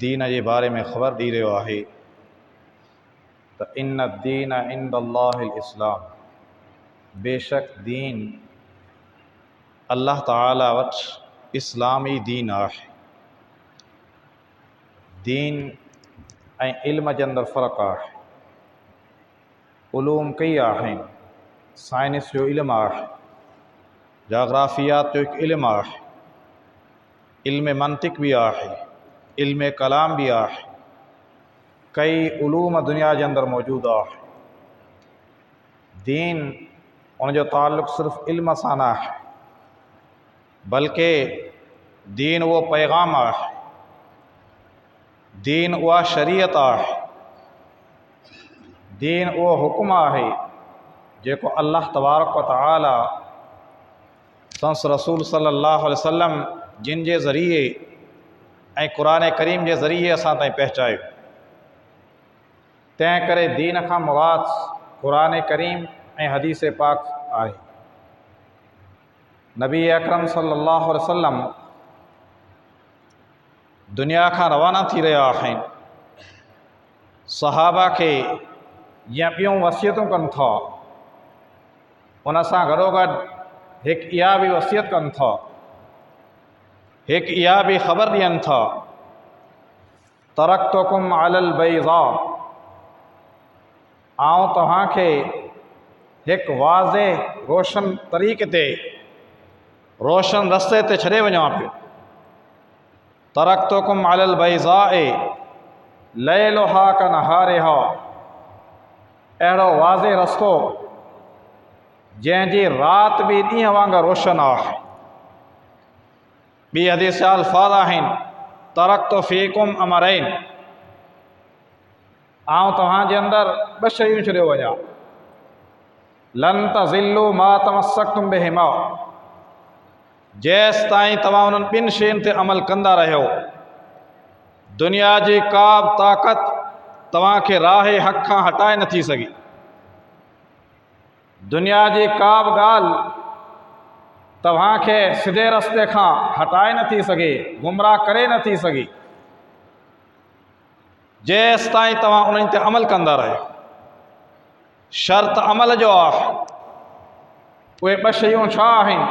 दीन जे बारे में ख़बर ॾी रहियो आहे त इन दीन इंदल्लाहिल इस्लाम, बेशक दीन अल्लाह ताला वटि इस्लामी दीन आहे। दीन ऐं इल्म जे अंदरि फ़र्क़ु आहे। उलूम कई आहिनि, साइंस जो इल्मु आहे, जाग्राफ़ियात जो हिकु इल्मु आहे, इल्म मंतिक़ बि आहे, इल्म कलाम बि आहे। कई उलूम दुनिया जे अंदरि मौजूदु आहे। दीन उनजो ताल्लुक़ सिर्फ़ु इल्म सां न आहे, बल्कि दीन उहो पैगाम आहे, दीन उहा शरीयत आहे, दीन उहो हुकुम आहे जेको अल्लाह तबारक व तआला संस रसूल सल्लल्लाहु अलैहि वसल्लम जिन जे ज़रिए ऐं क़ुरान करीम जे ज़रिए असां ताईं पहुचायो। तंहिं करे दीन खां मुराद क़ुरान करीम ऐं हदीस पाक आहे। नबी अकरम सल्लल्लाहु अलैहि वसल्लम दुनिया खां रवाना थी रहिया आहिनि। सहाबा खे या ॿियूं वसियतूं कनि था, उन सां गॾोगॾु हिकु इहा बि वसियत कनि था, हिकु इहा बि ख़बर ॾियनि था, तरक्तुकुम अलल बैज़ा, आउं तव्हांखे हिकु वाज़े रोशन तरीक़े ते, रोशन रस्ते ते छॾे वञां पियो। तरक्तुकुम अलल बैज़ाए लैलुहा कनहारिहा, अहिड़ो वाज़े रस्तो जंहिंजी राति बि ॾींहं वांगुरु रोशन आहे। ॿी हदीस जा अल्फाज़ आहिनि, तरक्तु फ़ीकुम अमरैन, आउं तव्हांजे अंदरि ॿ शयूं छॾियो वञा, लन तज़िल्लू मा तमस्सक्तुम बिहिमा, जेसि ताईं तव्हां उन्हनि ॿिनि शयुनि ते अमल कंदा रहियो, दुनिया जी का बि ताक़त तव्हांखे राह हक़ खां हटाए नथी सघे। दुनिया जी का बि ॻाल्हि तव्हांखे सिधे रस्ते खां हटाए नथी सघे, गुमराह करे नथी सघे, जेसि ताईं तव्हां उन्हनि ते अमल कंदा रहियो। शर्त अमल जो आहे। उहे ॿ शयूं छा आहिनि?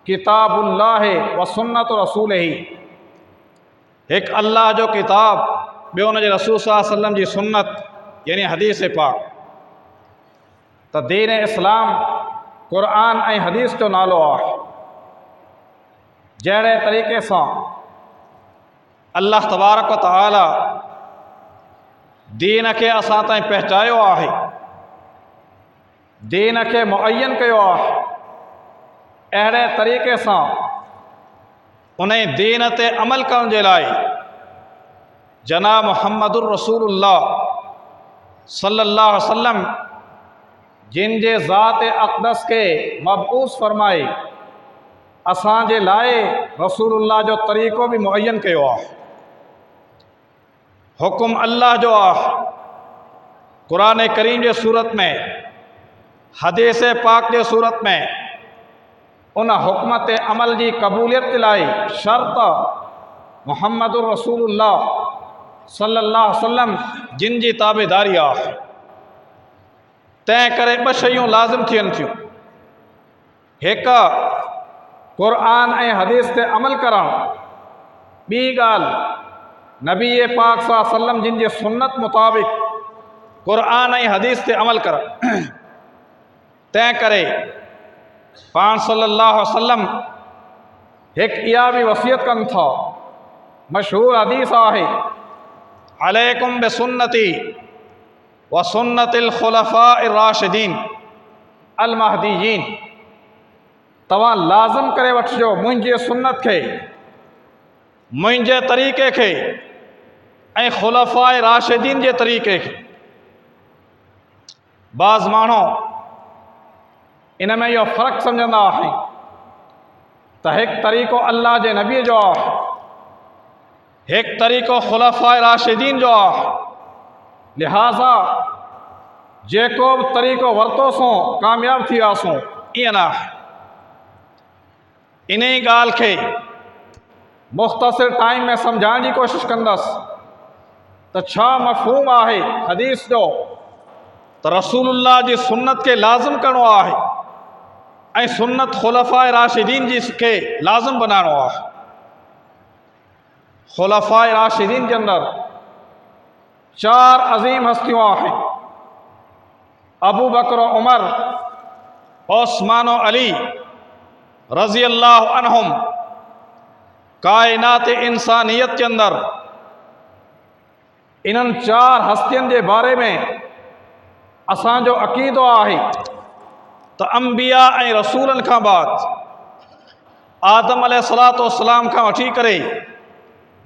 किताबुल्लाह व सुन्नत रसूलिही, हिकु अल्लाह जो किताब, ॿियो हुनजे रसूल सल्लल्लाहु अलैहि वसल्लम जी सुन्नत यानी हदीस पाक। त दीन इस्लाम क़ुरान ऐं हदीस जो नालो आहे। जहिड़े तरीक़े सां अल्लाह तबारक व तआला दीन खे असां ताईं पहुचायो आहे, दीन खे मुअय्यन कयो आहे, अहिड़े तरीक़े सां उन दीन ते अमल करण जे लाइ जनाब मुहम्मदुर रसूलुल्लाह सल्लल्लाहु अलैहि वसल्लम जिन जे ज़ात अक़दस खे मबऊस फरमाए, असांजे लाइ रसूलुल्लाह जो तरीक़ो बि मुअय्यन कयो आहे। हुकुम अल्लाह जो आहे, क़ुरान करीम जे सूरत में, हदीस पाक जे सूरत में। उन हुक्म ते अमल जी क़बूलियत जे लाइ शर्त मुहम्मदुर रसूलुल्लाह सल्लल्लाहु अलैहि वसल्लम जिन जी ताबेदारी आहे। तंहिं करे ॿ शयूं लाज़िम थियनि थियूं, हिकु क़ुरान ऐं हदीस ते अमल करणु, ॿी ॻाल्हि नबी पाक सल्लल्लाहु अलैहि वसल्लम जिन जे सुन्नत मुताबिक़ क़ुरान ऐं हदीस ते अमल करणु। तंहिं करे पाण सल्लल्लाहु अलैहि वसल्लम हिकु इहा बि वसियत कनि था, मशहूर हदीस आहे, अलैकुम बिसुन्नती व सुन्नतिल खुलफाइर राशिदीन अल महदीयीन, तव्हां लाज़िम करे वठिजो मुंहिंजे सुन्नत खे, मुंहिंजे तरीक़े खे ऐं खुलफाए राशिदीन जे तरीक़े खे। बाज़ माण्हू इन में इहो फ़र्क़ु सम्झंदा आहिनि त हिकु तरीक़ो अल्लाह जे नबीअ जो आहे, हिकु तरीक़ो खुलफाए राशिदीन जो आहे। लिहाज़ा जेको बि तरीक़ो वरितोसीं कामयाबु थी वियासीं, ईअं न आहे। इन ई ॻाल्हि खे मुख़्तसिर टाइम में सम्झाइण जी कोशिशि कंदसि त छा मफ़हूम आहे हदीस जो त रसूलुल्लाह जी सुन्नत खे लाज़िम करिणो आहे ऐं सुन्नत ख़ुलफ़ाए राशिदीन जी खे लाज़िम बनाइणो आहे। ख़ुलफ़ाए राशिदीन जे अंदरि 4 अज़ीम हस्तियूं आहिनि। अबू बकर उमर उस्मान अली रज़ी अल्लाह अन्हुम। कायनात इंसानियत के अंदर इन्हनि 4 हस्तियुनि जे बारे में असांजो अक़ीदो आहे त अंबिया ऐं रसूलनि खां बाद आदम अलैहिस्सलातु वस्सलाम खां वठी करे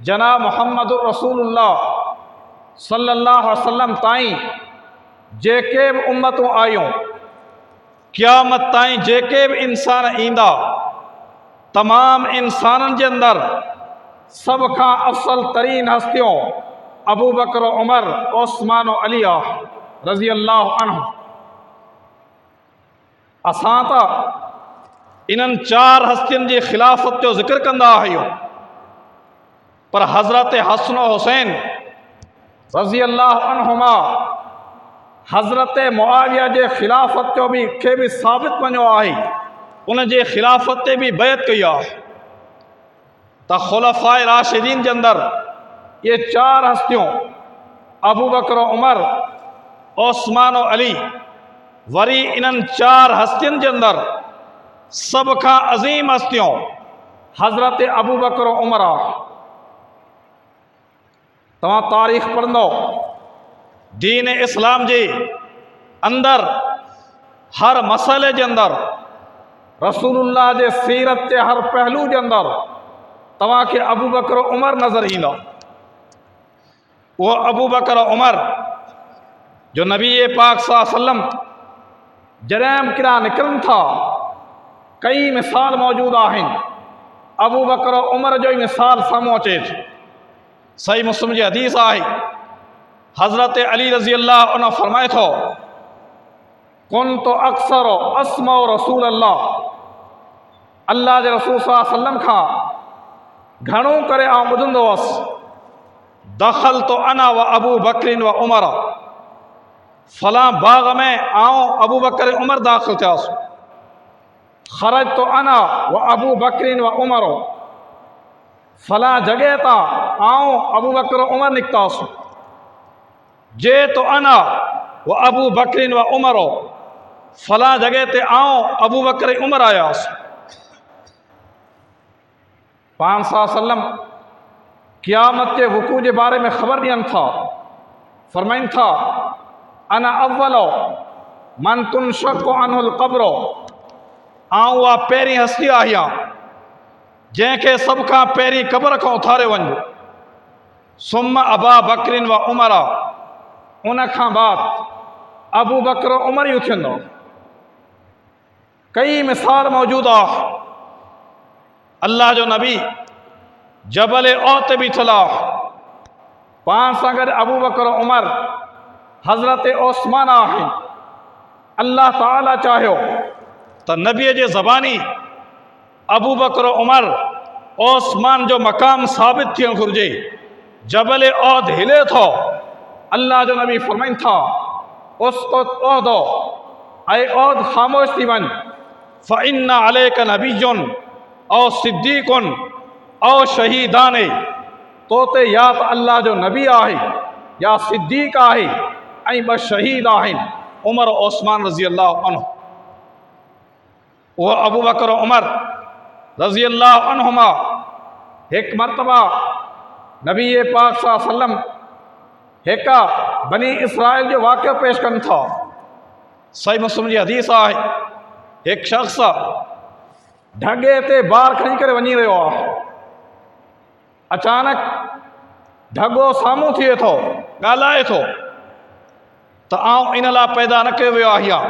जनाब मुहम्मदुर रसूलुल्लाह सल्लल्लाहु अलैहि वसल्लम ताईं जेके बि उम्मतूं आयूं, क़यामत ताईं जेके बि इंसान ईंदा, तमाम इंसाननि जे अंदरि सभ खां अफ़ज़ल तरीन हस्तियों अबू बकर उमर उस्मान अली रज़ी अल्लाह अन्हु। असां त इन्हनि 4 हस्तियुनि जी ख़िलाफ़त जो ज़िक्र कंदा आहियूं, पर हज़रत हसन हुसैन रज़ी अल्लाह अन्हुमा हज़रत मुआविया जे ख़िलाफ़त जो खे बि साबित मञियो आहे, उन जे ख़िलाफ़त ते बि बैत कई आहे त ख़ुलफ़ाए राशिदीन जे अंदरि ये 4 हस्तियों अबू बकर उमर उस्मान अली, वरी इन्हनि 4 हस्तियुनि जे अंदरि सभ खां अज़ीम हस्तियों हज़रत अबू बकर उमर आहे। तव्हां तारीख़ पढ़ंदो, दीन इस्लाम जे अंदरि हर मसइले जे अंदरि रसूलुल्लाह जे सीरत जे हर पहलू जे अंदरि तव्हांखे अबू बकर उमर नज़र ईंदा। वो अबू बकर उमर जो नबी पाक सल्लल्लाहु अलैहि वसल्लम जॾहिं किरा निकिरनि था, कई मिसाल मौजूद आहिनि। अबू बकर उमर जो ही मिसाल साम्हूं अचे थी। सही मुस्लिम जी हदीस आहे, हज़रत अली रज़ी अल्लाह अन्हु फरमाए थो, कुन्तु अक्सर अस्मा रसूल अल्लाह, अल्लाह जे रसूल सल्लल्लाहु अलैहि वसल्लम खां घणो करे आउं ॿुधंदो हुअसि, दख़ल तो अना व अबू बकरिन व उमर, फलां बाग़ में आउं अबू बकर उमर दाख़िल थियासि, ख़रज तो अना व अबू बकरिन व उमर, फलां जगह तां आउं अबू बकर उमर निकितासि, जे तो अना व अबू बकरिन व उमर, फलां जगह ते आउं अबू बकर उमर आयासि। पाण सल्लम क़यामत के वक़ू के बारे में ख़बर ॾियनि था, फरमाइनि था, अना अव्वलो मन तुनशक़्क़ु अन्हुल क़ब्र, आउं उहा पहिरीं हस्ती आहियां जंहिंखे सभ खां पहिरीं क़ब्र खां उथारियो वञिबो। सुम्मा अबा बकरिन व उमर, उन खां बाद अबू बकर उमर ई उथंदो। कई मिसाल मौजूद आहे। अल्लाह जो नबी जबल औत ते बीठल आहे, पाण सां गॾु अबू बकर उमर हज़रत उस्मान आहिनि। अल्लाह ताला चाहियो त नबीअ जे ज़बानी अबू बकर उमर उस्मान जो मक़ाम साबित थियणु घुरिजे। जबल औद हिले थो, अल्लाह जो नबी फरमाइनि था, उस्कुत औदो, ऐं औद ख़ामोश थी वञ, फ़इन्ना अलैक नबियुन औ सिद्दीकुन औ शहीदाने, तो ते या त अल्लाह जो नबी आहे या सिद्दीक़ आहे ऐं 2 शहीद आहिनि, उमर उस्मान रज़ी अल्लाह अन्हु। उहो अबू बकर उमर रज़ी अल्लाह अन्हुमा हिकु मरतबा नबी पाक सल्लल्लाहु अलैहि वसल्लम हिकु बनी इसराइल जो वाक़ियो पेश कनि था। सही मुस्लिम जी हदीस आहे, हिकु शख़्स ढगे ते बार खणी करे वञी रहियो आहे, अचानक ढगो साम्हूं थिए थो, ॻाल्हाए थो त आउं इन लाइ पैदा न कयो वियो आहियां,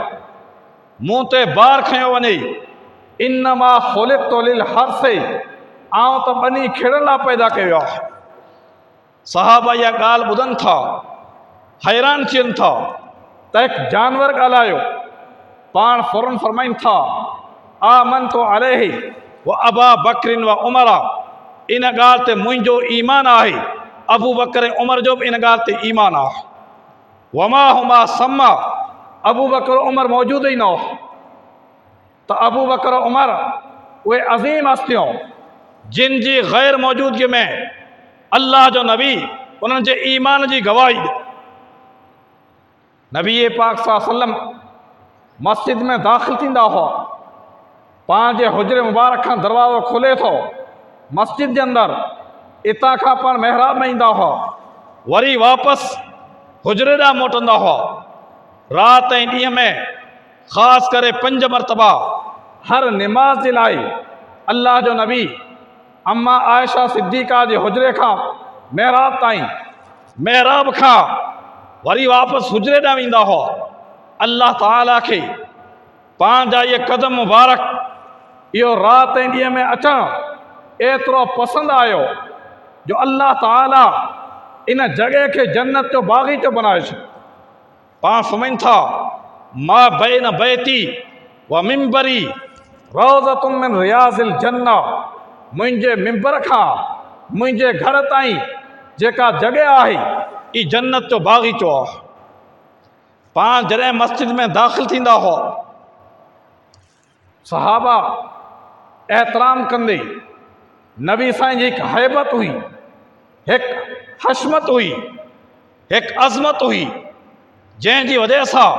मूं ते बार खयो वञे, इन्नमा ख़ुलिक़्तु लिल हर्से, आउं त ॿनी खेड़ण लाइ पैदा कयो आहे। सहाबा इहा ॻाल्हि ॿुधनि था, हैरान थियनि था त हिकु जानवर ॻाल्हायो। पाण फौरन फरमाइनि था, आमनतु अलैहि व अबा बकरिन व उमर, इन ॻाल्हि ते मुंहिंजो ईमान आहे, अबू बकर उमर जो बि इन ॻाल्हि ते ईमान आहे। वमा हुमा सम्मा, अबू बकर उमर मौजूदु ई न हो। त अबू बकर उमर उहे अज़ीम हस्तियों जिन जी ग़ैर मौजूदगी में अल्लाह जो नबी उन्हनि जे ईमान जी गवाही ॾे। नबी पाक सल्लल्लाहु अलैहि वसल्लम मस्जिद में दाख़िल थींदा हुआ, पंहिंजे हुजरे मुबारक खां दरवाज़ो खुले थो मस्जिद जे अंदरि, इतां खां पाण महराब में ईंदा हुआ, वरी वापसि हुजरे ॾांहुं मोटंदा हुआ। राति ऐं ॾींहं में ख़ासि करे 5 मरतबा हर निमाज़ जे लाइ अल्लाह जो नबी अम्मा आयशा सिद्दीक़ा जे हुजरे खां महराब ताईं, महराब खां वरी वापसि हुजरे ॾांहुं ईंदा हुआ। अल्लाह ताला खे पंहिंजा इहे क़दम मुबारक इहो राति ऐं ॾींहं में अचणु एतिरो पसंदि आयो जो अल्लाह ताला इन जॻह खे जन्नत जो बाग़ीचो बनाए छॾियो। पाण सम्झनि था मां बैन बैती व मिंबरी रौज़तुम मिन रियाज़िल जन्ना, मुंहिंजे मिंबर खां मुंहिंजे घर ताईं जेका जॻह आहे ई जन्नत जो बाग़ीचो आहे। पाण जॾहिं मस्जिद में दाख़िल थींदा हुआ, सहाबा एहतराम कंदे, नबी साईं जी हिकु हैबत हुई, हिकु हशमत हुई, हिकु अज़मत हुई, जंहिंजी वजह सां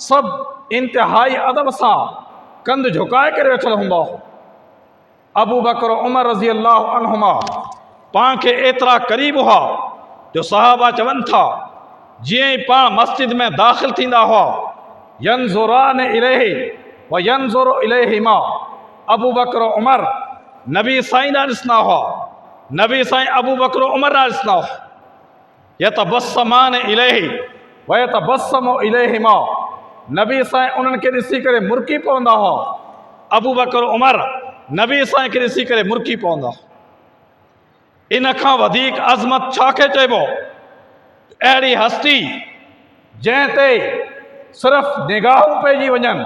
सभु इंतिहाई अदब सां कंध झुकाए करे वेठल हूंदा हुआ। अबू बकर उमर रज़ी अल्लाह अन्हुमा पाण खे एतिरा क़रीब हुआ जो सहाबा चवनि था जीअं ई पाण मस्जिद में दाख़िल थींदा हुआ, यंज़ुरान इलैहि व यंज़ुरु इलैहिमा, अबू बकर उमर नबी साईं ॾांहुं ॾिसंदा हुआ, नबी साईं अबू बकर उमर ॾांहुं ॾिसंदा हुआ। यतबस्समान इलैहि व यतबस्समु इलैहिमा, नबी साईं उन्हनि खे ॾिसी करे मुर्की पवंदा हुआ, अबू बकर उमर नबी साईं खे ॾिसी करे मुर्की पवंदा। इन खां वधीक अज़मत छा खे चइबो? अहिड़ी हस्ती जंहिं ते सिर्फ़ु निगाहूं पइजी वञनि,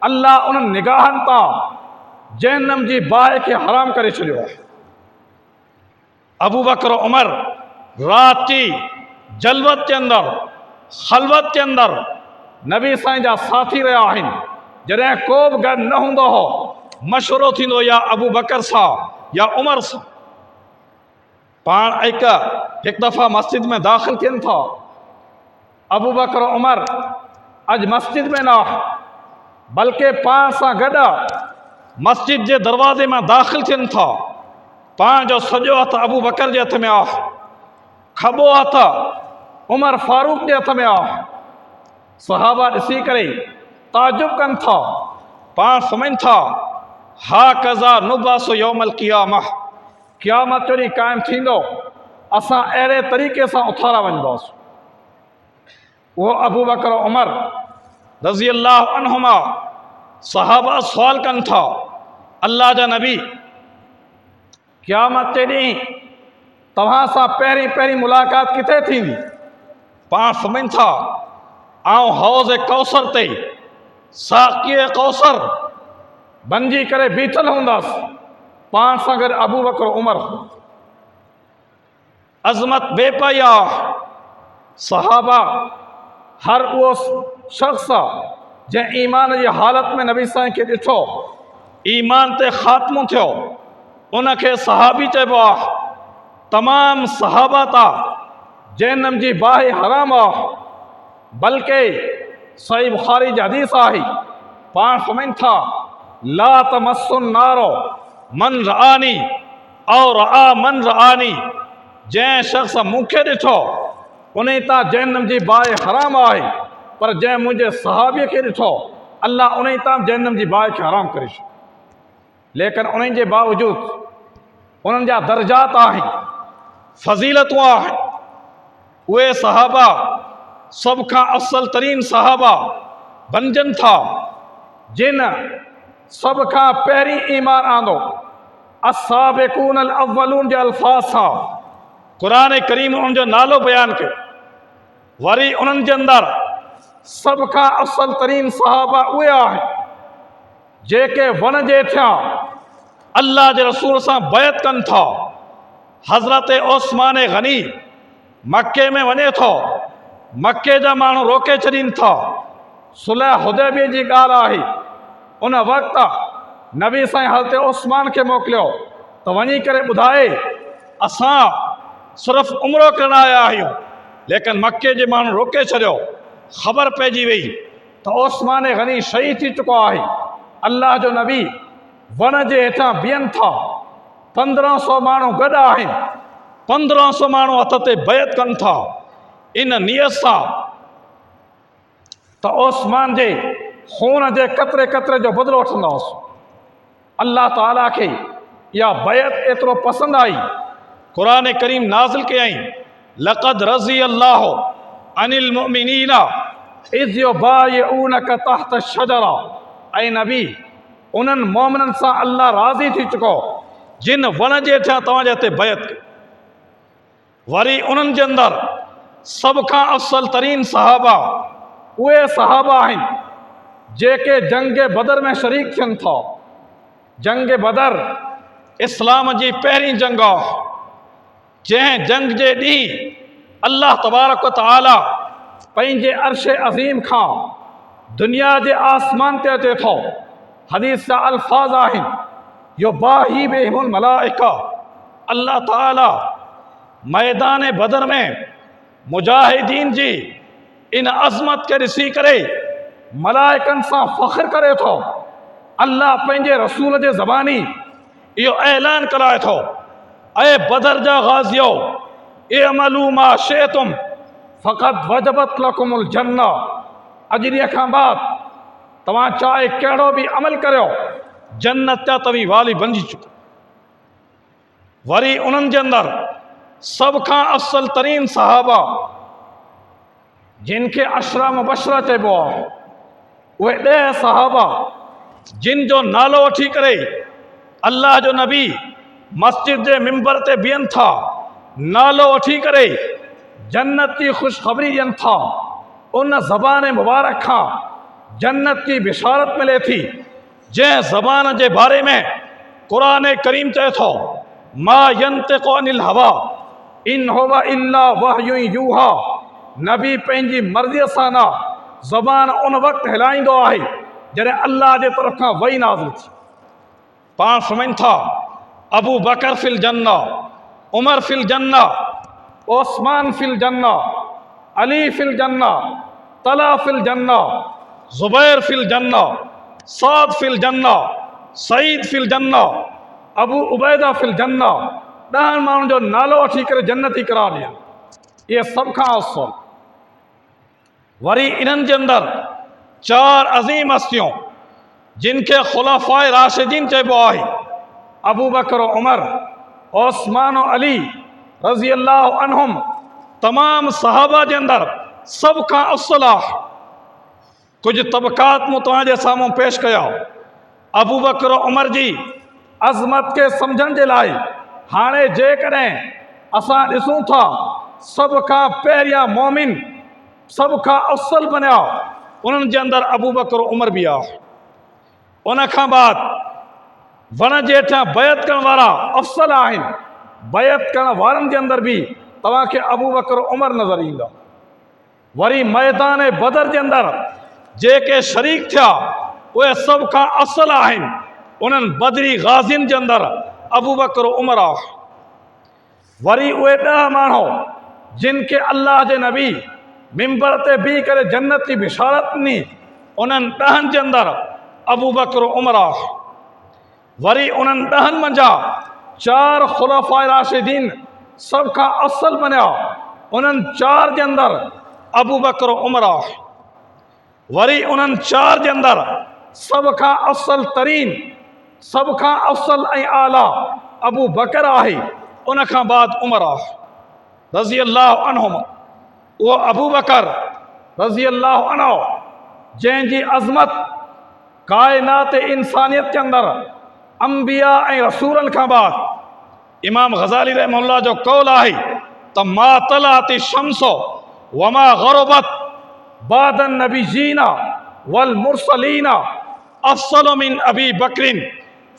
अल्लाह उन्हनि निगाहनि तां जहन्नम जी बाहि खे हराम करे छॾियो आहे। अबू बकर उमर राति जी जलवत जे अंदरि, ख़लवत जे अंदरि नबी साईं जा साथी रहिया आहिनि। जॾहिं को बि गॾु न हूंदो हो, मशवरो थींदो या अबू बकर सां या उमर सां। पाण हिकु दफ़ा मस्जिद में दाख़िल थियनि था, अबू बकर उमर अॼु मस्जिद में न बल्कि पाण सां गॾु मस्जिद जे दरवाज़े में दाख़िल थियनि था। पाण जो सॼो हथु अबू बकर जे हथ में आहे, खॿो हथु उमर फारूक जे हथ में आहे। सहाबा ॾिसी करे ताजुब कनि था, पाण सम्झनि था हा कज़ा नुबासु यौमल क़ियामह, क़यामत जो ॾींहुं क़ाइमु थींदो, असां अहिड़े तरीक़े सां उथारा वञिबासीं। उहो अबू बकर उमर रज़ी अल्लाह अन्हुमा सहाबा सुवाल कनि था, अल्लाह जा नबी क़यामत जे ॾींहुं तव्हां सां पहिरीं पहिरीं मुलाक़ात किथे थींदी? पाण सम्झनि था आउं हौज़ कौसर ते साक़ीअ कौसर बणिजी करे बीठल हूंदासीं, पाण सां गॾु अबू बकर उमर। अज़मत बेपाई आहे। सहाबा हर उहो शख़्स जंहिं ईमान जी हालत में नबी साईं खे ॾिठो, ईमान ते ख़ात्मो थियो, उनखे सहाबी चइबो आहे। तमामु सहाबा ता जहन्नम जी बाहि हराम आहे, बल्कि सही बुखारी जी हदीस आहे, पाण सम्झनि था ला तमस्सुन नारो मन रआनी और रआ मन रआनी, जंहिं शख़्स मूंखे ॾिठो उन तां जहन्नम जी बाहि हराम आहे, पर जंहिं मुंहिंजे सहाबीअ खे ॾिठो अल्लाह उन तां जहन्नम जी बाहि खे हराम करे छॾियो। लेकिन उन जे बावजूदि उन्हनि जा दर्जात आहिनि, फज़ीलतूं आहिनि। उहे सहाबा सभ खां अफ़ज़ल तरीन सहाबा बणिजनि था जिन सभ खां पहिरीं ईमान आंदो। अस्साबिक़ून अल अव्वलून जे अल्फाज़ सां क़ुरान करीम उन्हनि जो नालो बयानु कयो। वरी उन्हनि जे अंदरि सभ खां अफ़ज़ल तरीन सहाबा उहे आहिनि जेके वण जे थियां अल्लाह जे रसूल सां बैत कनि था। हज़रत उस्मान गनी मक्के में वञे थो, मक्के जा माण्हू रोके छॾीनि था। सुलह हुदैबिया जी ॻाल्हि आहे। उन वक़्तु नबी साईं हज़रत उस्मान खे मोकिलियो त वञी करे ॿुधाए असां सिर्फ़ु उमिरो करण आया आहियूं, लेकिन मक्के जे माण्हू रोके छॾियो। ख़बर पइजी वई त उस्मान गनी शहीद थी चुको आहे। अल्लाह जो नबी वण जे हेठां बीहनि था। 1500 माण्हू गॾु आहिनि। 1500 माण्हू हथ ते बैत कनि था इन नियत सां त उस्मान जे खून जे कतरे कतरे जो बदिलो वठंदासीं। अल्लाह ताला खे इहा बैत एतिरो पसंदि आई, क़ुरान करीम नाज़िल कयईं, लक़द रज़ी अल्लाहु अनिल मुमिनीना इज़ युबाइऊनका तहत शजरा। ऐं नबी, उन्हनि मोमिननि सां अल्लाह राज़ी थी चुको जिन वण जे हेठां तव्हांजे हिते बैत कई। वरी उन्हनि जे अंदरि सभ खां अफ़ज़ल तरीन सहाबा उहे सहाबा आहिनि जेके जंग बदर में शरीक थियनि था। जंग बदर इस्लाम जी पहिरीं जंग आहे, जंहिं जंग जे ॾींहुं अल्लाह तबारक व तआला पंहिंजे अर्श अज़ीम खां दुनिया जे आसमान ते अचे थो। हदीस जा अल्फाज़ आहिनि, युबाही बिहिमुल मलाइका। अल्लाह ताला मैदान बदर में मुजाहिदीन जी इन अज़मत के ॾिसी करे मलाइकनि सां फ़ख्र करे थो। अल्लाह पंहिंजे रसूल जे ज़बानी इहो ऐलान कराए थो, ऐं बदर जा गाज़ियो इअमलू मा शिअतुम फ़क़द वजबत लकुमुल जन्नह। अॼु ॾींहं खां बाद तव्हां चाहे कहिड़ो बि अमल करियो, जन्नत जा तव्हीं वाली बणिजी चुको। वरी उन्हनि जे अंदरि सभ खां अफ़ज़ल तरीन सहाबा जिन खे अशरा मुबशरा चइबो आहे, उहे 10 सहाबा जिन जो नालो वठी करे अल्लाह जो नबी मस्जिद जे मिंबर ते बीहनि था, नालो वठी करे जन्नत की ख़ुशख़बरी ॾियनि था। उन ज़बान मुबारक खां जन्नत की बिशारत मिले थी, जंहिं ज़बान जे बारे में क़ुरान करीम चए थो, मा यंतिक़ु अनिल हवा इन हुवा इल्ला वहयुन यूहा। नबी पंहिंजी मर्ज़ीअ सां न ज़बान उन वक़्तु हिलाईंदो आहे जॾहिं अल्लाह जे तरफ़ खां वही नाज़िल थी। पाण सम्झनि था अबू बकर फिल जन्नह, उमर फिल जन्नह, उस्मान फिल जन्नह, अली फिल जन्नह, तला फिल जन्नह, ज़ुबैर फिल जन्नह, साद फिल जन्नह, सईद फिल जन्नह, अबू उबैदा फिल जन्नह। 10 माण्हुनि जो नालो वठी करे जन्नती करार ॾियनि, इहे सभ खां अफ़ज़ल। वरी इन्हनि जे अंदरि 4 अज़ीम हस्तियूं जिन खे ख़ुलाफ़ाए राशिदीन चइबो आहे, अबू बकर उमर, उस्मान अली रज़ी अल्लाह अन्हुम। तमाम सहाबा जे अंदरि सभ खां अफ़ज़ल आहे। कुछ तबक़ात मूं तव्हांजे साम्हूं पेश कया। अबू बकर उमर जी अज़मत के सम्झण जे लाइ हाणे जेकॾहिं असां ॾिसूं था, सभ खां पहिरियां मोमिन सभ खां अफ़ज़ल बनिया उन्हनि जे अंदरि अबू बकर उमर बि आहे। उन खां बाद वण जे हेठां बैत करण वारा अफ़ज़ल आहिनि। बैत करण वारनि जे अंदरि बि तव्हांखे अबू बकर उमर नज़र ईंदा। वरी मैदान बदर जे अंदरि जेके शरीक थिया उहे सभ खां अफ़ज़ल आहिनि। उन्हनि बदरी गाज़ियुनि जे अंदरि अबू बकर उमर आहे। वरी उहे 10 माण्हू जिन खे अल्लाह जे नबी मिंबर ते बीह करे जन्नत जी बिशारत ॾिनी, उन्हनि 10 जे अंदरि अबू बकर उमर आहे। वरी उन्हनि 10 मंझां 4 ख़ुलाफ़ाए राशिदीन सभ खां अफ़ज़ल बनिया, उन्हनि 4 जे अंदरि अबू बकर उमर आहे। वरी उन्हनि 4 जे अंदरि सभ खां अफ़ज़ल तरीन, सभ खां अफ़ज़ल ऐं आला अबू बकर आहे। उन खां बाद उमर आहे रज़ी अल्लाह अन्हुम। उहो अबू बकर रज़ी अल्लाह अन्हु जंहिंजी अज़मत काइनात इंसानियत के अंदरि अंबिया ऐं रसूलनि खां बाद इमाम ग़ज़ाली रहमहुल्लाह जो कौल आहे त मा तलाती शम्सो वमा ग़रबत बादन नबीजीना वल मुरसलीना अफ़ज़ल मिन अबी बकरिन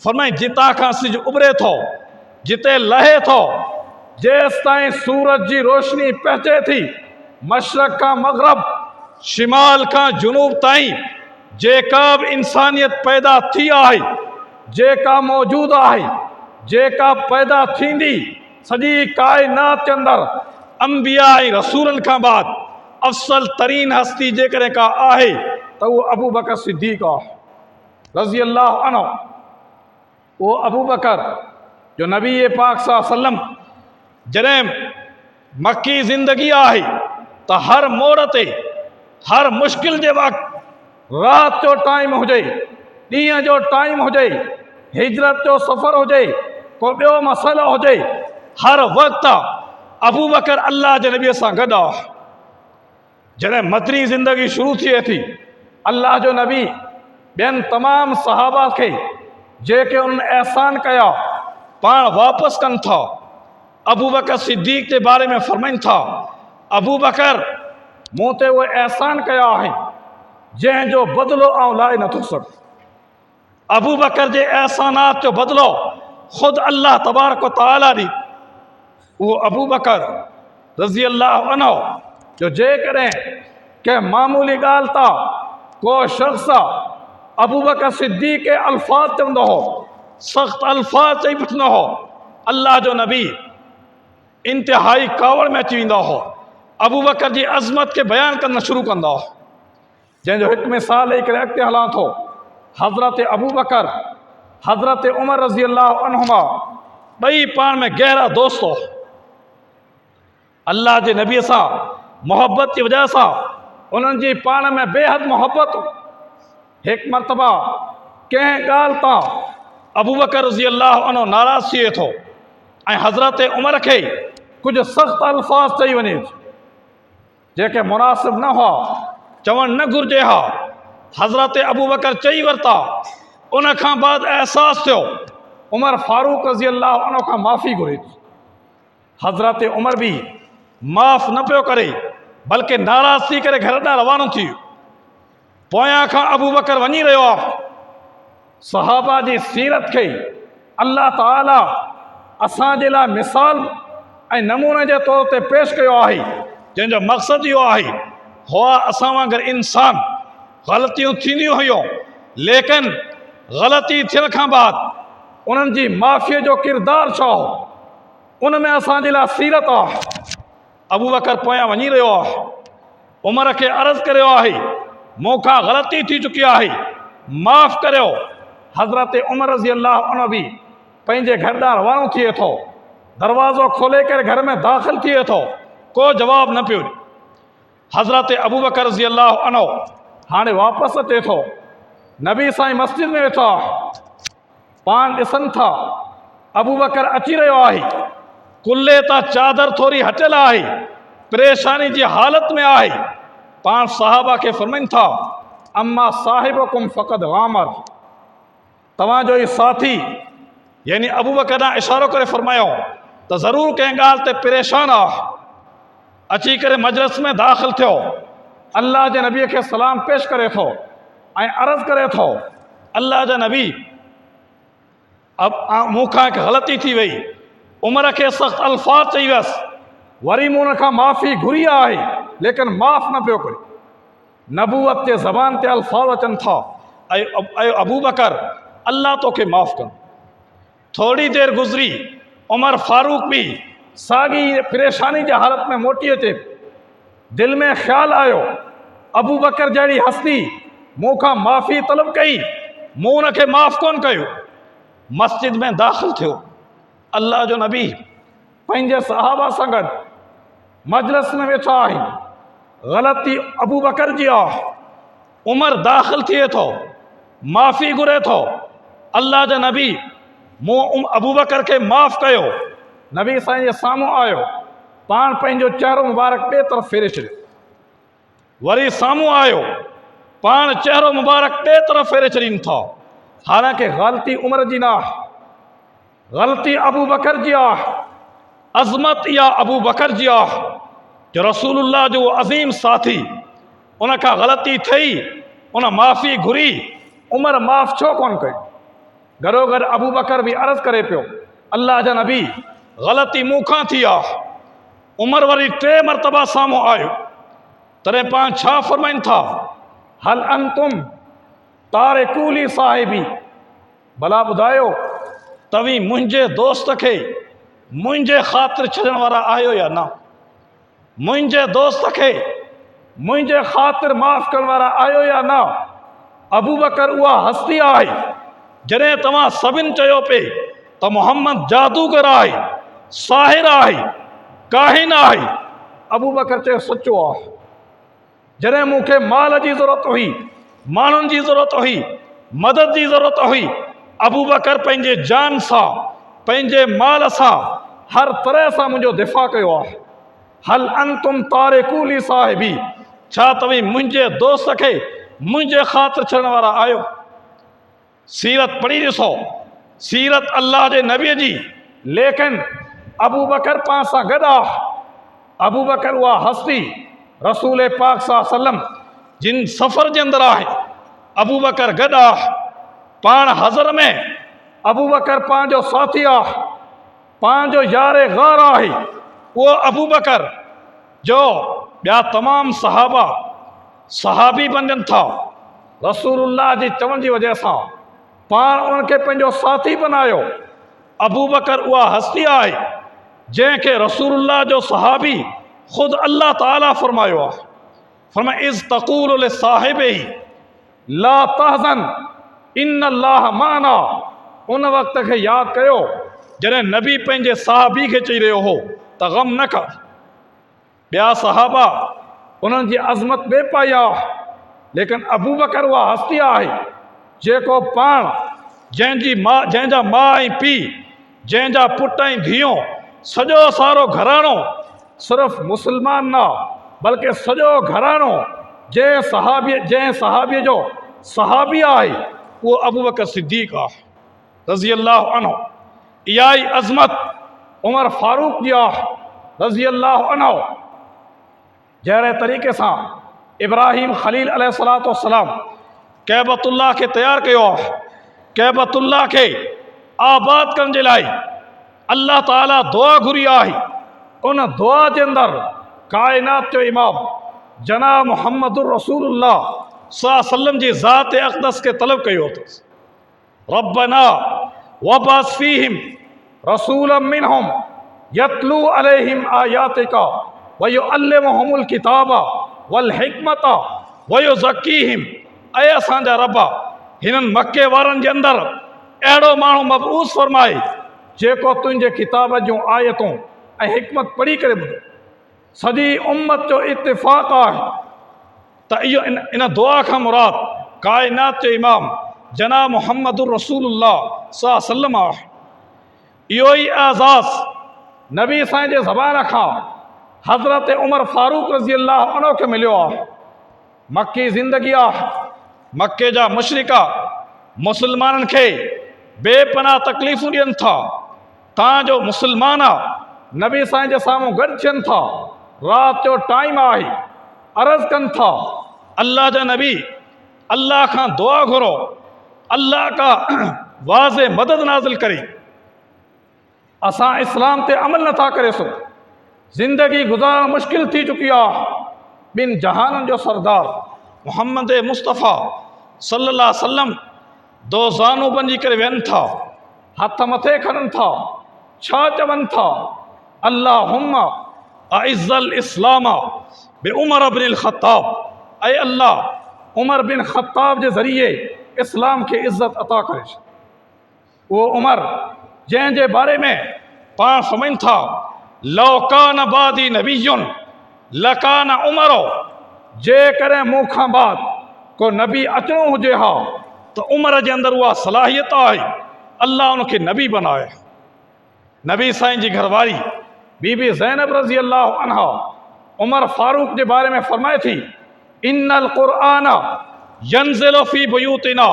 फरमाई जितां खां सिज उभरे थो, जिते लहे थो, जेसि ताईं सूरज जी रोशनी पहुचे थी, मशरक़ खां मग़रब, शिमाल खां जुनूब ताईं जेका बि इंसानियत पैदा थी आहे, जेका मौजूद आहे, जेका पैदा थींदी, सॼी काइनात के अंदर अंबिया ऐं रसूलनि खां बाद अफ़सल तरीन हस्ती जेकॾहिं का आहे त उहो अबू बकर सिद्दीक़ आहे रज़ी अल्लाह अन्हु। वो अबू बकर जो नबी पाक सल्लल्लाहु अलैहि वसल्लम जॾहिं मक्की ज़िंदगी आहे त हर मोड़ ते, हर मुश्किल जे वक़्तु, राति जो टाइम हुजे, ॾींहं जो टाइम हुजे, हिजरत जो सफ़र हुजे, को ॿियो मसइलो हुजे, हर वक़्तु अबू बकर अल्लाह जे नबीअ सां गॾु आहे। जॾहिं मदनी ज़िंदगी शुरू थिए थी, अल्लाह जो नबी ॿियनि तमामु सहाबा खे जेके उन्हनि एहसान कया पाण वापसि कनि था। अबू बकर सिद्दीक़ जे बारे में फरमाइनि था, अबू बकर मूं ते उहे एहसान कया आहिनि जंहिंजो बदिलो आउं लाहे नथो सघां। अबू बकर जे एहसानात जो बदिलो ख़ुदि अल्लाह तबारक व तआला ॾी। उहो अबू बकर रज़ी अल्लाह अन्हु जो जेकॾहिं कंहिं मामूली ॻाल्हि तां को शख़्स अबू बकर सिद्दीक़ के अल्फाज़ चवंदो हो, सख़्तु अल्फाज़ चई वठंदो हो, अल्लाह जो नबी इंतिहाई कावड़ में अची वेंदो हो, अबू बकर जी अज़मत के बयान करणु शुरू कंदा हो। जंहिंजो हिकु मिसाल ॾेई करे अॻिते हलां थो, हज़रत अबू बकर, हज़रत उमर रज़ी अल्लाह अन्हुमा ॿई पाण में गहरा दोस्त हो। अल्लाह जे नबीअ सां मोहब्बत की वजह सां उन्हनि जी पाण में बेहद मोहब्बत। हिकु मरतबा कंहिं ॻाल्हि तां अबू बकर रज़ी अल्लाह अन्हु नाराज़ थिए थो ऐं हज़रत उमर खे कुझु सख़्तु अल्फाज़ चई वञे जेके मुनासिब न हुआ, चवणु न घुरिजे हा। हज़रत अबू बकर चई वरिता। उन खां बाद एहसास थियो, उमर फारूक रज़ी अल्लाह अन्हु खां माफ़ी घुरे थी। हज़रत उमर बि माफ़ न पियो करे, बल्कि नाराज़ थी करे घर ॾांहुं रवानो थी वियो। पोयां खां अबू बकर वञी रहियो आहे। सहाबा जी सीरत खे अल्लाह ताला असांजे लाइ मिसाल ऐं नमूने जे तौर ते पेश कयो आहे, जंहिंजो मक़सदु इहो आहे, हुआ असां वांगुरु इंसान, ग़लतियूं थींदियूं हुयूं, लेकिन ग़लती थियण खां बाद उन्हनि जी माफ़ीअ जो किरदारु छा हो, उन में असांजे लाइ सीरत आहे। अबू बकर पोयां वञी रहियो आहे, उमर खे अर्ज़ु करियो आहे, मूंखां ग़लती थी चुकी आहे, माफ़ करियो। हज़रत उमर रज़ी अल्लाह अन्हु बि पंहिंजे घर ॾांहुं रवानो थिए थो। दरवाज़ो खोले करे घर में दाख़िल थिए थो, को जवाबु न पियो ॾे। हज़रत अबू बकर रज़ी अल्लाह अन्हु हाणे वापसि अचे थो, नबी साईं मस्जिद में वेठा, पाण ॾिसनि था अबू बकर अची रहियो आहे, कुल्ले तां चादर थोरी हटियल आहे, परेशानी जी हालत में आहे। पाण सहाबा खे फरमाइनि था, अम्मा साहिबकुम फ़क़द गामर, तव्हांजो ई साथी यानी अबू बकर ॾांहुं इशारो करे फरमायो त ज़रूरु कंहिं ॻाल्हि ते परेशान आहे। अची करे मजलिस में दाख़िल थियो, अल्लाह जे नबीअ खे सलाम पेश करे थो ऐं अर्ज़ु करे थो, अल्लाह जा नबी, मूंखां हिकु ग़लती थी वई। उमर खे सख़्तु अल्फाज़ चई वियसि, वरी मूं हुन खां माफ़ी घुरी आहे, लेकिन माफ़ न पियो करे। नबूवत जे ज़बान ते अल्फाज़ अचनि था, ऐं अबू बकर अल्लाह तोखे माफ़ कर। थोड़ी देर गुज़री, उमर फारूक भी साॻी परेशानी जे हालत में मोटी अचे। दिल में ख़्यालु आयो, अबू बकर जहिड़ी हस्ती मूंखां माफ़ी तलब कई, मूं हुनखे माफ़ कोन कयो। मस्जिद में दाख़िल थियो, अल्लाह जो नबी पंहिंजे सहाबा सां गॾु मजलिस में वेठा आहिनि। ग़लती अबू बकर जी आहे। उमर दाख़िल थिए थो, माफ़ी घुरे थो, अल्लाह जा नबी मूं अबू बकर खे माफ़ कयो। नबी साईं जे साम्हूं आयो, पाण पंहिंजो चहिरो मुबारक ॿिए तरफ़ फेरे छॾियो। वरी साम्हूं आयो, पाण चहिरो मुबारक ॿिए तरफ़ फेरे छॾीनि था। हालांकि ग़लती उमर जी न आहे, ग़लती अबू बकर जी आहे। अज़मत इहा अबू बकर जी आहे जो रसूलुल्लाह जो अज़ीम साथी, उनखां ग़लती थी, उन माफ़ी घुरी, उमर माफ़ छो कोन कई? गॾो गॾु अबू बकर बि अर्ज़ु करे पियो, अल्लाह जा नबी ग़लती मूंखां थी आहे। उमर वरी 3 मरतबा साम्हूं आयो, तॾहिं पाण छा फ़रमाइनि था, हल अंतुम तारिकूली साहिबी, भला ॿुधायो तव्हीं मुंहिंजे दोस्त खे मुंहिंजे ख़ातिर छॾण वारा आहियो या न? मुंहिंजे दोस्त खे मुंहिंजे ख़ातिर माफ़ करण वारा आहियो या न? अबू बकर उहा हस्ती आहे जॾहिं तव्हां सभिनि चयो पे त मोहम्मद जादूगर आहे, साहिर आहे, काहिन आहे। अबू बकर चयो सचो आहे। जॾहिं मूंखे माल जी ज़रूरत हुई, माण्हुनि जी ज़रूरत हुई, मदद जी ज़रूरत हुई, अबू बकर पंहिंजे जान सां, पंहिंजे माल सां, हर तरह सां मुंहिंजो दिफ़ा कयो आहे। हल अंतुम तारिकूली साहिबी, छा तव्हीं मुंहिंजे दोस्त खे मुंहिंजे ख़ातिर छॾण वारा आहियो? सीरत पढ़ी ॾिसो, सीरत अल्लाह जे नबीअ जी, लेकिन अबू बकर पाण सां गॾु आहे। अबू बकर उहा हस्ती रसूल पाक सल्लल्लाहु अलैहि वसल्लम जिन सफ़र जे अंदरि आहे, अबू बकर गॾु आहे। पाण हज़र में अबू बकर पंहिंजो साथी आहे, पंहिंजो यार ग़ार आहे। उहो अबू बकर जो ॿिया तमामु सहाबी बणजनि था, रसूलुल्लाह जी चवण जी वजह सां पाण उन्हनि खे पंहिंजो साथी बनायो। अबू बकर उहा हस्ती आहे जंहिंखे रसूलुल्लाह जो सहाबी ख़ुदि अल्लाह ताला फरमायो आहे, फरमाए इज़ तक़ूलु लिसाहिबिही ला तहज़न इन्नल्लाह माना। उन वक़्त खे यादि कयो जॾहिं नबी पंहिंजे सहाबी खे चई रहियो हो त ग़म न कर। ॿिया सहाबा उन्हनि जी अज़मत बेपाई आहे, लेकिन अबू बकर उहा हस्ती आहे जेको पाण जंहिंजा माउ ऐं पीउ, जंहिंजा पुट ऐं धीअ, सॼो सारो घराणो, सिर्फ़ु मुस्लमान न बल्कि सॼो घराणो जंहिं सहाबीअ जो सहाबी आहे, उहो अबू बकर सिद्दीक़ आहे रज़ी अल्लाह अन्हु। इहा ई अज़मत उमर फारूक जी आहे रज़ी अल्लाह अन्हु। जहिड़े तरीक़े सां इब्राहिम ख़लील अलैहिस्सलातु वस्सलाम कैबतुल्लाह खे तयारु कयो आहे, कैबतुल्लाह खे आबाद करण जे लाइ अल्लाह ताला दुआ घुरी आहे। उन दुआ जे अंदरि काइनात जो इमाम जनाब मुहम्मदुर रसूलुल्लाह सल्लल्लाहु अलैहि वसल्लम जी ज़ात अक़दस खे तलब कयो अथसि, रब्बना वबअस फ़ीहिम रसूलन मिनहुम यतलू अलैहिम आयातिका व युअल्लिमुहुमुल किताबा वल हिकमता व युज़क्कीहिम। ऐं असांजा रब्बा हिननि मके वारनि जे अंदरि अहिड़ो माण्हू मबऊस फरमाए जेको तुंहिंजे किताब जूं आयतूं ऐं हिकमत पढ़ी करे ॿुधे। सॼी उम्मत जो इत्तिफ़ाक़ आहे त इहो इन दुआ खां मुराद काइनात जो इमाम जनाब मुहम्मदुर रसूलुल्लाह सल्लल्लाहु अलैहि वसल्लम आहे। इहो ई एज़ाज़ नबी साईं जे ज़बान खां हज़रत उमर फारूक रज़ी अल्लाह अन्हु खे मिलियो आहे। मक्की ज़िंदगी आहे, मके जा मुशरिका मुस्लमाननि खे बेपनाह तकलीफ़ूं ॾियनि था। तव्हांजो मुस्लमान आहे नबी साईं जे साम्हूं गॾु थियनि था, राति जो टाइम आहे, अर्ज़ु कनि था अल्लाह जा नबी अल्लाह खां दुआ घुरो, अल्लाह का वाज़े मदद नाज़िल करे। असां इस्लाम ते अमल नथा करे सघूं, ज़िंदगी गुज़ारणु मुश्किल थी चुकी आहे। ॿिनि जहाननि जो सरदार मोहम्मद मुस्तफ़ा सल्लल्लाहु अलैहि वसल्लम दो ज़ानू बणिजी करे वेहनि था, हथ मथे खणनि था, छा चवनि था, अल्लाहुम्मा अइज़्ज़ल इस्लामा बि उमर बिन ख़त्ताब। ऐं अल्लाह उमर बिन ख़त्ताब जे ज़रिए इस्लाम खे इज़्ज़त अता करे। उहो उमर जंहिंजे बारे में पाण सम्झनि था लौकान बादी नबीयुन लकान उमरो, जेकॾहिं मूंखां बाद को नबी अचिणो हुजे हा त उमर जे अंदरि उहा सलाहियत आहे, अल्लाह उनखे नबी बनाए। नबी साईं जी घरवारी बीबी ज़ैनब रज़ी अल्लाह अन्हा उमर फारूक जे बारे में फरमाए थी, इन्नल क़ुरआन यंज़िलु फ़ी बुयूतिना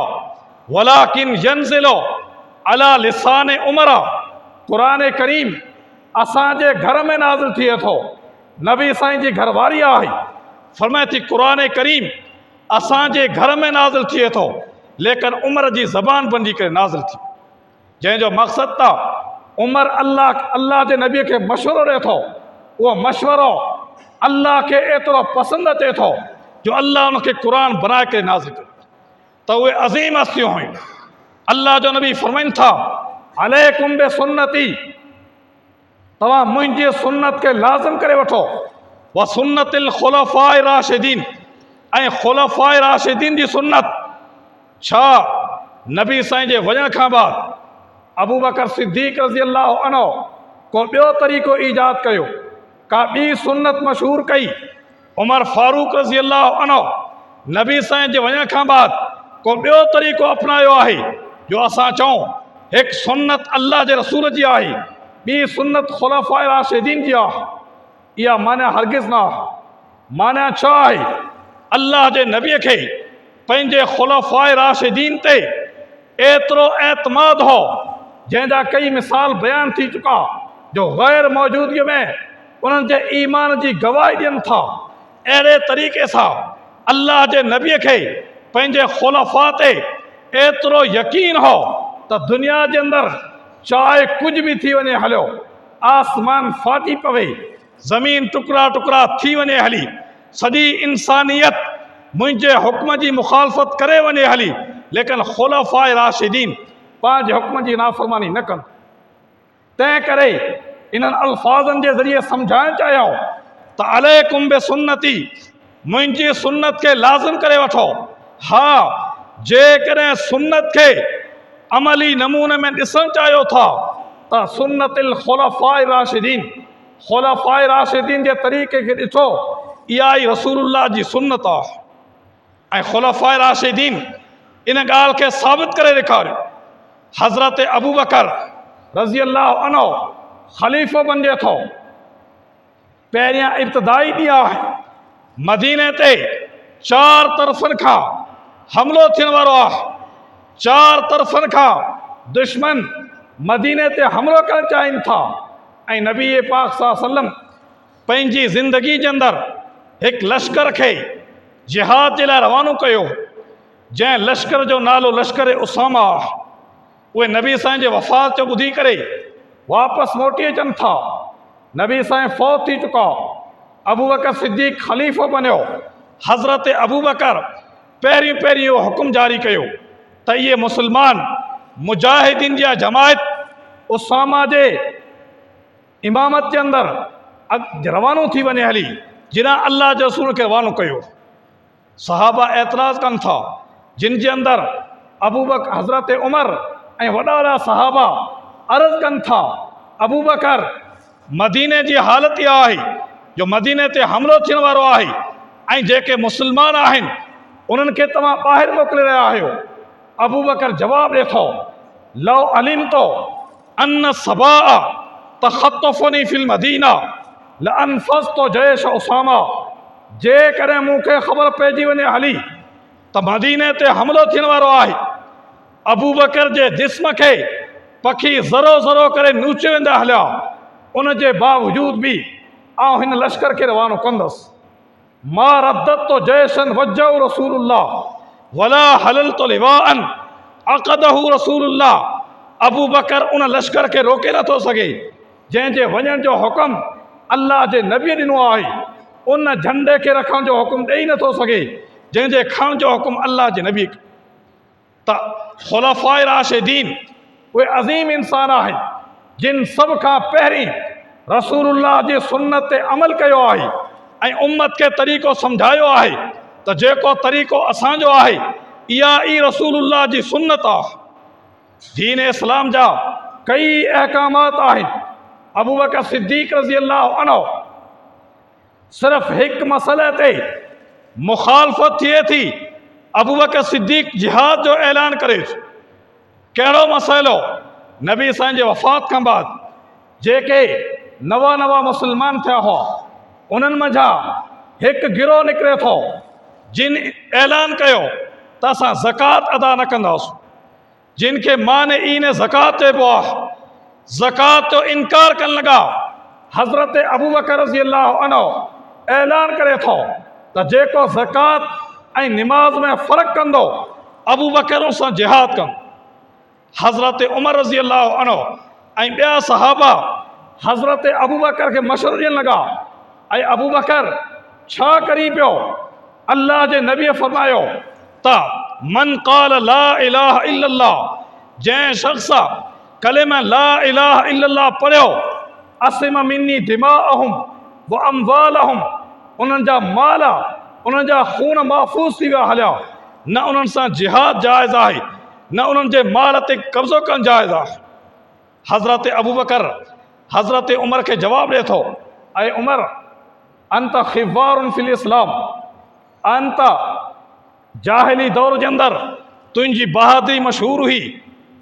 वलाकिन यंज़िलु अला लिसान उमर। क़ुरान करीम असांजे घर में नाज़िल थिए थो, नबी साईं जी घरवारी आहे, फरमाए थी क़ुरान करीम असांजे घर में नाज़िल थिए थो, लेकिन उमर जी ज़बान बणिजी करे नाज़िल थी। जंहिंजो मक़सदु त उमर अल्लाह जे नबीअ खे मशवरो ॾिए थो, उहो मशवरो अल्लाह खे एतिरो पसंदि अचे थो जो अल्लाह उनखे क़ुर बनाए करे नाज़िल कयो। त उहे अज़ीम हस्तियूं हुयूं। अल्लाह जो नबी फरमाइनि था, अलैकुम बि सुन्नती, तव्हां मुंहिंजी सुन्नत खे लाज़िम करे वठो, व सुन्नतिल खुलफ़ाए राशिदीन, ऐं खुलफ़ाए राशिदीन जी सुन्नत। छा नबी साईं जे वञण खां बाद अबू बकर सिद्दीक़ रज़ी अल्लाह अन्हु को ॿियो तरीक़ो ईजाद कयो, का ॿी सुन्नत मशहूर कई? उमर फारूक रज़ी अल्लाह अन्हु नबी साईं जे वञण खां बाद को ॿियो तरीक़ो अपनायो आहे जो असां चऊं हिकु सुन्नत अल्लाह जे रसूल जी आहे, ॿी सुन्नत खुलफ़ाए राशिदीन जी आहे? इहा माना हरगिज़ न आहे। माना छा आहे? अल्लाह जे नबीअ खे पंहिंजे खुलफ़ाए राशिदीन ते एतिरो एतमाद हो जंहिंजा कई मिसाल बयान थी चुका जो ग़ैर मौजूदगीअ में उन्हनि जे ईमान जी गवाही ॾियनि था। अहिड़े तरीक़े सां अल्लाह जे नबीअ खे पंहिंजे खुलफ़ा ते एतिरो यकीन हो त दुनिया जे अंदरि चाहे कुझु बि थी वञे हलियो, आसमान फाटी पवे, ज़मीन टुकड़ा टुकड़ा थी वञे हली, सॼी इंसानियत मुंहिंजे हुक्म जी मुखालफ़त करे वञे हली, लेकिन खुलफ़ाए राशिदीन पंहिंजे हुक्म जी नाफ़रमानी न कनि। तंहिं करे इन्हनि अल्फाज़नि जे ज़रिए सम्झाइणु चाहियो त अलैकुम बि सुन्नती, मुंहिंजी सुन्नत खे लाज़िम करे वठो। हा, जेकॾहिं सुन्नत खे अमली नमूने में ॾिसणु चाहियो था त सुन्नतिल खुलफ़ाए राशिदीन, खुलफ़ाए राशिदीन जे तरीक़े खे ॾिसो, इहा ई रसूलुल्लाह जी सुन्नत आहे। ऐं खुलफ़ाए राशिदीन इन ॻाल्हि खे साबित करे ॾेखारियो। हज़रत अबू बकर रज़ी अल्लाह अन्हु ख़लीफ़ो बणिजे थो, पहिरियां इब्तिदाई ॾींहुं आहे, मदीने ते चार तरफ़नि खां हमिलो थियण वारो आहे, चार तरफ़नि खां दुश्मन मदीने ते हमिलो करणु चाहिनि था। ऐं नबी पाक सल्लल्लाहु अलैहि वसल्लम पंहिंजी ज़िंदगी जे अंदरि हिकु लश्कर खे जिहाद जे लाइ रवानो कयो, जंहिं लश्कर जो नालो लश्कर उसामा आहे। उहे नबी साईं जे वफ़ात जो ॿुधी करे वापसि मोटी अचनि था। नबी साईं फ़ौत थी चुका, अबू बकर सिद्दीक़ ख़लीफ़ो बणियो। हज़रत अबू बकर पहिरीं इहो हुकुम जारी कयो त इहे मुस्लमान मुजाहिदीन जा जमायत उसामा जे इमामत जे अंदरि रवानो थी वञे हली, जिन अल्लाह जे रसूल खे रवानो कयो। सहाबा एतिराज़ कनि था, जिन जे अंदरि अबू बकर, हज़रत उमर ऐं वॾा वॾा सहाबा अर्ज़ कनि था, अबू बकर मदीने जी हालत इहा आहे जो मदीने ते हमिलो थियण वारो आहे, ऐं जेके मुस्लमान आहिनि उन्हनि खे तव्हां ॿाहिरि मोकिले रहिया आहियो। अबू बकर जवाबु ॾिए थो, लौ अलिम तो अन सबा तख़तफ़ुनी फिल मदीना लअनफ़ज़्तु जैश उसामा, जेकॾहिं मूंखे ख़बर पइजी वञे हली त मदीने ते हमिलो थियण वारो आहे, अबू बकर जे जिस्म खे पखी ज़रो ज़रो करे नूचे वेंदा हलिया, उन जे बावजूद बि आउं हिन लश्कर खे रवानो कंदुसि। मा रद्दत तो जैशन वजहु रसूलुल्लाह वला हलल तो लिवाअन अक़दहु रसूलुल्लाह। अबू बकर उन लश्कर खे रोके नथो सघे जंहिंजे वञण जो हुकुम अल्लाह जे नबीअ ॾिनो आहे, उन झंडे खे रखण जो हुकुम ॾेई नथो सघे जंहिंजे खणण जो हुकुम अल्लाह जे नबी। त खुलफ़ाए राशिदीन उहे अज़ीम इंसान आहिनि जिन सभ खां पहिरीं रसूलुल्लाह जी सुन्नत ते अमल कयो आहे ऐं उम्मत खे तरीक़ो सम्झायो आहे त जेको तरीक़ो असांजो आहे इहा ई रसूलुल्लाह जी सुन्नत आहे। दीन इस्लाम जा कई अहकामात आहिनि। अबू बकर सिद्दीक़ रज़ी अल्लाह अन्हु सिर्फ़ हिकु मसइले ते मुखालफ़त थिए थी, अबू बकर सिद्दीक़ जिहाद जो ऐलान करे। कहिड़ो मसइलो? नबी साईं जे वफ़ात खां बाद जेके नवा मुस्लमान थिया हुआ उन्हनि मंझां हिकु गिरोह निकिरे थो जिन ऐलान कयो त असां ज़कात अदा न कंदासीं, जिन खे माने ईने ज़कात चइबो आहे, ज़कात जो इनकार करणु लॻा। हज़रत अबू बकर रज़ी अल्लाह अन्हु ऐलान करे थो त जेको ज़कात ऐं निमाज़ में फ़र्क़ु कंदो अबू बकर सां जिहाद कनि। हज़रत उमर रज़ी अल्लाह अन्हु ऐं ॿिया सहाबा हज़रत अबू बकर खे मशवरो ॾियणु लॻा। ऐं अबू बकर छा करी पियो? अल्लाह जे नबीअ फरमायो त मन क़ाल ला इलाहा इल्लल्लाह, जंहिं शख़्स कलेमा ला इलाहा इल्लल्लाह पढ़ियो, असिम मिन्नी दिमाअहुम व अमवालहुम, उन्हनि जा माल उन्हनि जा खून महफ़ूज़ थी विया हलिया। न उन्हनि सां जिहाद जाइज़ आहे, न उन्हनि जे माल ते कब्ज़ो करणु जाइज़ आहे। हज़रत अबू बकर हज़रत उमर खे जवाबु ॾिए थो, ऐं उमर अंत ख़िवारुन फिल इस्लाम, अंत जाहिली दौर जे अंदरि तुंहिंजी बहादुरी मशहूरु हुई।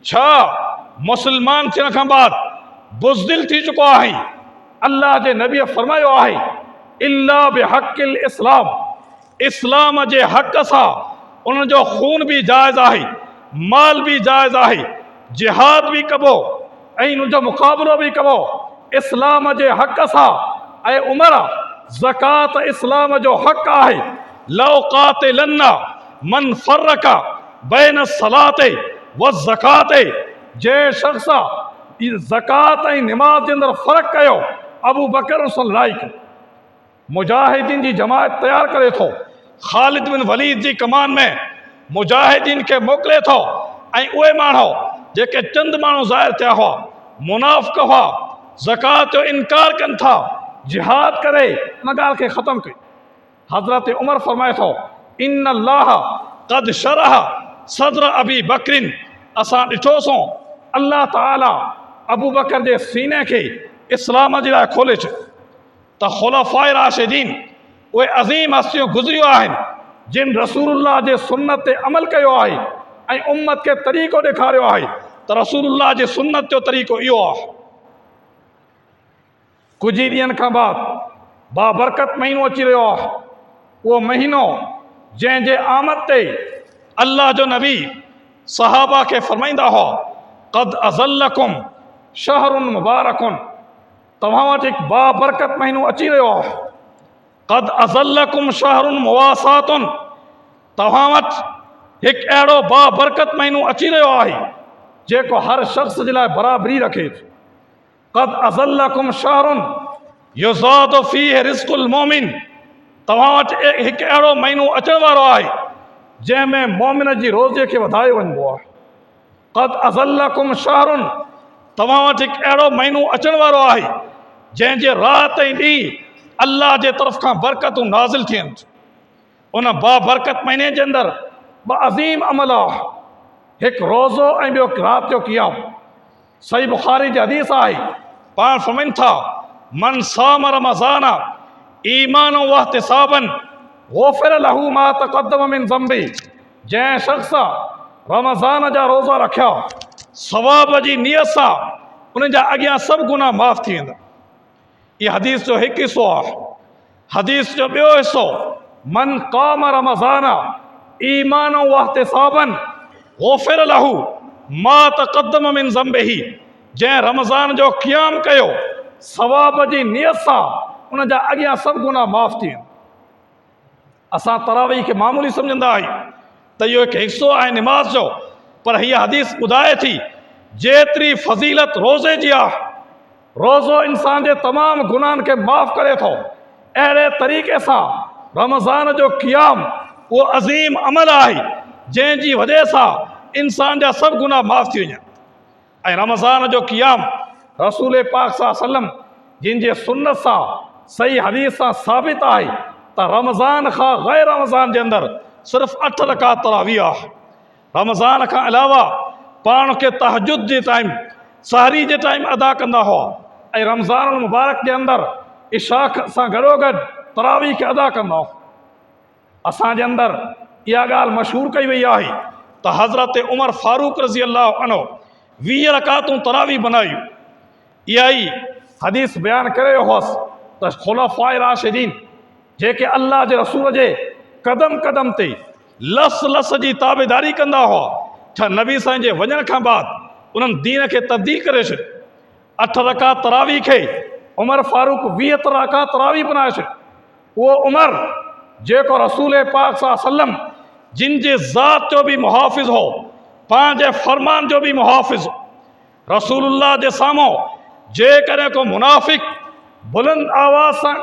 छा मुस्लमान थियण खां बाद बुज़दिल थी चुको आहीं? अल्लाह जे नबीअ फरमायो आहे इल्ला बिहक़िल इस्लाम, इस्लाम जे हक़ सां उन्हनि जो खून बि जाइज़ आहे, माल बि जाइज़ आहे, जिहाद बि कबो ऐं उन जो मुक़ाबिलो बि कबो इस्लाम जे हक़ सां। ऐं उमर ज़कात इस्लाम जो हक़ आहे। लौ क़ातिलन्ना मन फ़र्रक़ बैन सलाते व ज़काते, जंहिं शख़्स ज़कात ऐं निमाज़ जे अंदरि फ़र्क़ु कयो, अबू बकर लाइक मुजाहिदीन जी जमायत तयारु करे थो, ख़ालिद बिन वलीद जी कमान में मुजाहिदीन खे मोकिले थो। ऐं उहे माण्हू जेके चंद माण्हू ज़ाहिर थिया हुआ, मुनाफ़िक़ हुआ, ज़कात जो इनकार कनि था, जिहाद करे उन ॻाल्हि खे ख़तमु कई। हज़रत उमर फरमाए थो इन अल्लाह क़द शरह सदर अबी बकरिन, असां ॾिठोसीं अल्लाह ताला अबू बकर जे सीने खे इस्लाम जे लाइ खोले छॾियो। त ख़ुलफ़ाए राशिदीन उहे अज़ीम हस्तियूं गुज़रियूं आहिनि जिन रसूलुल्लाह जे सुन्नत ते अमल कयो आहे ऐं उम्मत खे तरीक़ो ॾेखारियो आहे त रसूलुल्लाह जे सुन्नत जो तरीक़ो इहो आहे। कुझु ई ॾींहंनि खां बाद बाबरकत महीनो अची रहियो आहे, उहो महीनो जंहिंजे आमद ते अल्लाह जो नबी सहाबा खे फरमाईंदा हुआ क़द अज़ल्लकुम शहरुन मुबारकुन, तव्हां वटि हिकु बाबरकत महीनो अची रहियो आहे। क़द अज़ल्लकुम शहरुन मुवासातुन, तव्हां वटि हिकु अहिड़ो बाबरकत महीनो अची रहियो आहे जेको हर शख़्स जे लाइ बराबरी रखे थो। क़द अज़ल्लकुम शहरुन युज़ादु फ़ीहि रिज़्क़ुल मोमिन, तव्हां वटि हिकु अहिड़ो महीनो अचण वारो आहे जंहिंमें मोमिन जी रोज़ीअ खे वधायो वञिबो आहे। क़द अज़ल्लकुम शहरुन, तव्हां वटि हिकु अहिड़ो महीनो अचण वारो आहे जंहिंजे राति ऐं ॾींहुं अल्लाह जे तरफ़ खां बरकतूं नाज़िल थियनि थियूं। उन बाबरकत महीने जे अंदरि ॿ अज़ीम अमल आहे, हिकु रोज़ो ऐं ॿियो राति जो क़ियाम। सही बुख़ारी जी हदीस आहे, पाण फरमाइनि था मन साम रमज़ान ईमान व इहतिसाबन ग़ुफ़िर लहू मा तक़द्दम मिन ज़ंबी, जंहिं शख़्स रमज़ान जा रोज़ा रखिया सवाब जी नियत सां उन जा अॻियां सभु गुनाह माफ़ थी वेंदा। इहा हदीस जो हिकु हिसो आहे। हदीस जो ॿियो हिसो मन क़ाम रमज़ान ईमान व इहतिसाबन ग़ुफ़िर लहू मा तक़द्दम मिन ज़ंबिही, जंहिं रमज़ान जो क़ियाम कयो सवाब जी नियत सां उन जा अॻियां सभु गुनाह माफ़ थी वेंदा। असां तरावी खे मामूली सम्झंदा आहियूं त इहो हिकु हिसो आहे निमाज़ जो, पर हीअ हदीस ॿुधाए थी जेतिरी फ़ज़ीलत रोज़े जी आहे, रोज़ो इंसान जे तमामु गुनाहनि खे माफ़ करे थो, अहिड़े तरीक़े सां रमज़ान जो क़ियाम उहो अज़ीम अमल आहे जंहिंजी वजह सां इंसान जा सभु गुनाह माफ़ थी वञनि। ऐं रमज़ान जो क़ियाम रसूल पाक सल्लल्लाहु अलैहि वसल्लम जिन जे सुन्नत सां सही हदीस सां साबित आहे त रमज़ान खां ग़ैर रमज़ान जे अंदरि सिर्फ़ु 8 रकात तरावी आहे। रमज़ान खां अलावा पाण खे तहजुद जे टाइम सहरी जे टाइम अदा कंदा हुआ ऐं रमज़ान मुबारक जे अंदरि इशा सां गॾोगॾु तरावी खे अदा कंदा हुआ। असांजे अंदरि इहा ॻाल्हि मशहूरु कई वई आहे त हज़रत उमर फारूक रज़ी अल्लाह अन्हु 20 रकातूं तरावी बनायूं। इहा ई हदीस बयानु करे हुअसि त ख़ुलफ़ाए राशिदीन जेके अल्लाह जे रसूल जे क़दम क़दम ते लस लस जी ताबेदारी कंदा हुआ, छा नबी साईं जे वञण खां बाद उन्हनि दीन खे तब्दील करे छॾियो। 8 रकात तरावी खे उमर फारूक 20 रकात तरावी बनाए छॾियो। उहो उमर जेको रसूल पाक सल्लल्लाहु अलैहि वसल्लम जिन जे ज़ात जो बि मुहाफ़िज़ हो, पंहिंजे फरमान जो भी मुहाफ़िज़ रसूलुल्लाह जे साम्हूं जेकॾहिं को मुनाफ़िक बुलंद आवाज़ सां